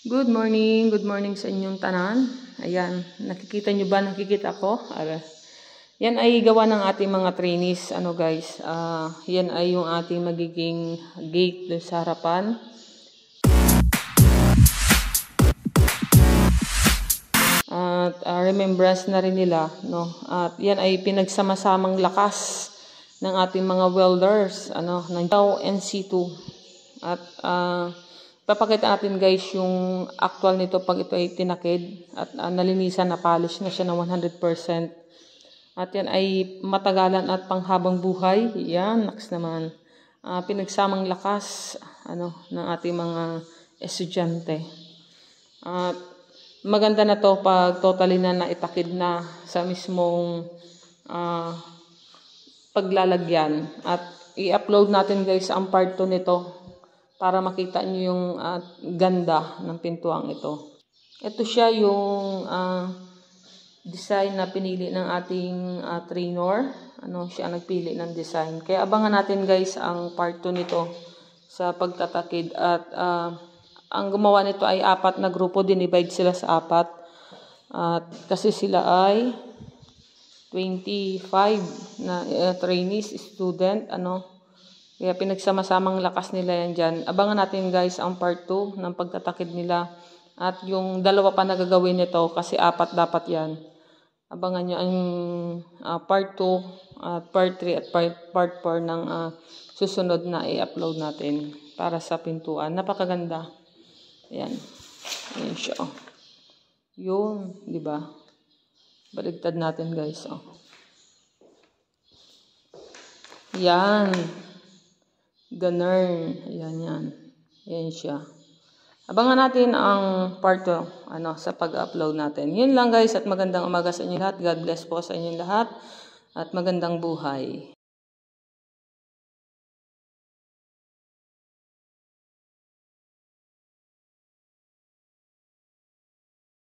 Good morning sa inyong tanan. Ayan, nakikita nyo ba? Nakikita ko? Yan ay gawa ng ating mga trainees. Guys, yan ay yung ating magiging gate doon sa harapan. At remembrance na rin nila, no? At yan ay pinagsama-samang lakas ng ating mga welders, ng NC2. At papakita natin guys yung actual nito pag ito ay tinakid at nalinisan, na polish na siya ng 100%. At yan ay matagalan at panghabang buhay. Yan, naks naman. Pinagsamang lakas ng ating mga estudyante. At maganda na to pag totally na naitakid na sa mismong paglalagyan. At i-upload natin guys ang part 2 nito para makita nyo yung ganda ng pintuang ito. Ito siya yung design na pinili ng ating trainer. Siya nagpili ng design. Kaya abangan natin guys ang part 2 nito sa pagtatakid. At ang gumawa nito ay 4 na grupo. Dinivide sila sa 4. At kasi sila ay 25 na trainees, student, Kaya pinagsama-samang lakas nila yan dyan. Abangan natin guys ang part 2 ng pagtatakid nila. At yung 2 pa na gagawin nito kasi 4 dapat yan. Abangan nyo ang part 2, part 3 at part 4 ng susunod na i-upload natin para sa pintuan. Napakaganda. Ayan. Ayan siya. Yun, di ba? Baligtad natin guys. Yan. Ganun. Ayan yan. Ayan siya. Abangan natin ang part 2 sa pag-upload natin. Yun lang guys, at magandang umaga sa inyo lahat. God bless po sa inyo lahat at magandang buhay.